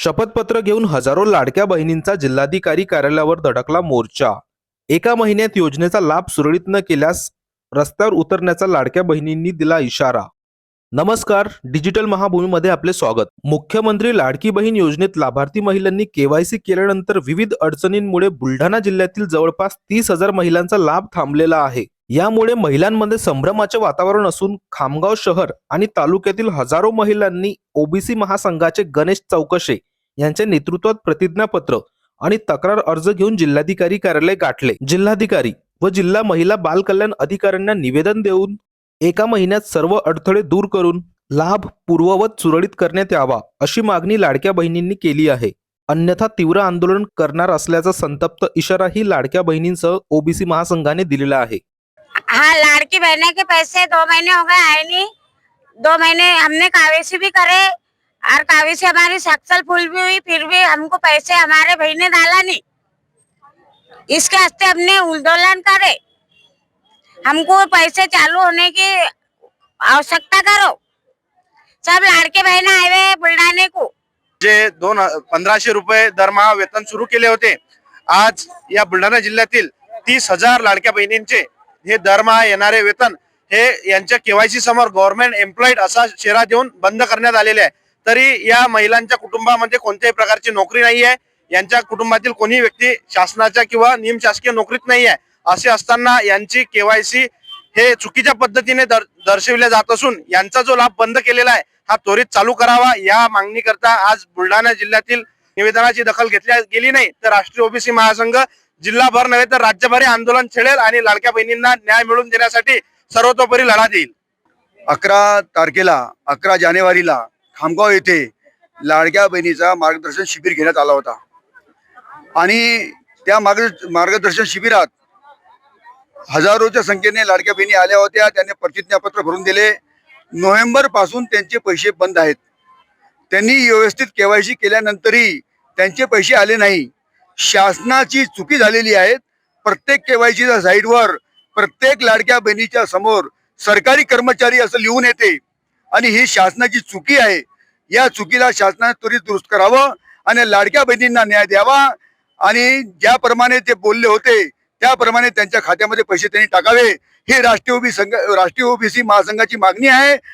शपथपत्र घेऊन हजारो लाडक्या बहिणींचा जिल्हाधिकारी कार्यालयावर धडकला मोर्चा। एका महिन्यात योजनेचा लाभ सुरळीत न केल्यास रस्त्यावर उतरण्याचा लाडक्या बहिणींनी दिला इशारा। नमस्कार, डिजिटल महाभूमीमध्ये आपले स्वागत। मुख्यमंत्री लाडकी बहीण योजनेत लाभार्थी महिलांनी केवायसी केल्यानंतर विविध अडचणींमुळे बुलढाणा जिल्ह्यातील जवळपास 30,000 महिलांचा लाभ थांबलेला आहे। यामुळे महिलांमध्ये संभ्रमाचे वातावरण असून खामगाव शहर आणि तालुक्यातील हजारो महिलांनी ओबीसी महासंघाचे गणेश चौकशे यांच्या नेतृत्वात प्रतिज्ञापत्र आणि तक्रार अर्ज घेऊन जिल्हाधिकारी कार्यालय गाठले। जिल्हाधिकारी व जिल्हा महिला बाल कल्याण अधिकाऱ्यांना निवेदन देऊन एका महिन्यात सर्व अडथळे दूर करून लाभ पूर्ववत सुरळीत करण्यात यावा अशी मागणी लाडक्या बहिणींनी केली आहे। अन्यथा तीव्र आंदोलन करणार असल्याचा संतप्त इशाराही लाडक्या बहिणींसह ओबीसी महासंघाने दिलेला आहे। हाँ, लाड़की बहने के पैसे 2 महीने हो गए आए नहीं। 2 महीने हमने कावेसी भी करे और कावेसी हमारी सक्सेसफुल भी हुई, फिर भी हमको पैसे हमारे भाई ने डाला नहीं। इसके वास्ते हमने आंदोलन करे, हमको पैसे चालू होने की आवश्यकता करो। सब लाड़के बहन आए हुए बुलढाणे को जे 1500 रुपये दरमहा वेतन सुरू केले होते, आज या बुलढाणा जिल्ह्यातील 30,000 लाडक्या बहिणींचे हे दरमहा येणारे वेतन हे यांच्या केवायसी समोर गव्हर्नमेंट एम्प्लॉईड असा शेरा देऊन बंद करण्यात आलेले आहे। तरी या महिलांच्या कुटुंबामध्ये कोणत्याही प्रकारची नोकरी नाही आहे, यांच्या कुटुंबातील कोणी व्यक्ती शासनाच्या किंवा निमशासकीय नोकरीत नाही आहे। असे असताना यांची केवायसी हे चुकीच्या पद्धतीने दर्शविले जात असून यांचा जो लाभ बंद केलेला आहे हा त्वरित चालू करावा या मागणी करता आज बुलढाणा जिल्ह्यातील निवेदनाची दखल घेतली गेली नाही तर राष्ट्रीय ओबीसी महासंघ जिल्हाभर नव्हे तर राज्यभर आंदोलन छेडेल आणि लाडक्या बहिणींना न्याय मिळवून देण्यासाठी सर्वतोपरी लढा देईल। 11 तारखेला 11 जानेवारीला खामगाव येथे लाडक्या बहिणीचा मार्गदर्शन शिबिर घेण्यात आला होता आणि त्या मार्गदर्शन शिबिरात हजारोच्या संख्येने लाडक्या बहिणी आल्या होत्या। त्यांनी प्रतिज्ञापत्र भरून दिले। नोव्हेंबर पासून त्यांचे पैसे बंद आहेत। त्यांनी व्यवस्थित केवायसी केल्यानंतरही त्यांचे पैसे आले नाही। शासनाची चुकी झालेली आहे। प्रत्येक केवायसीच्या साईडवर प्रत्येक लाडक्या बहिणीच्या समोर सरकारी कर्मचारी असं लिहून येते आणि ही शासनाची चुकी आहे। या चुकीला शासनाने त्वरित दुरुस्त करावं आणि लाडक्या बहिणींना न्याय द्यावा आणि ज्याप्रमाणे ते बोलले होते त्याप्रमाणे त्यांच्या खात्यामध्ये पैसे त्यांनी टाकावे ही राष्ट्रीय ओबीसी महासंघाची मागणी आहे।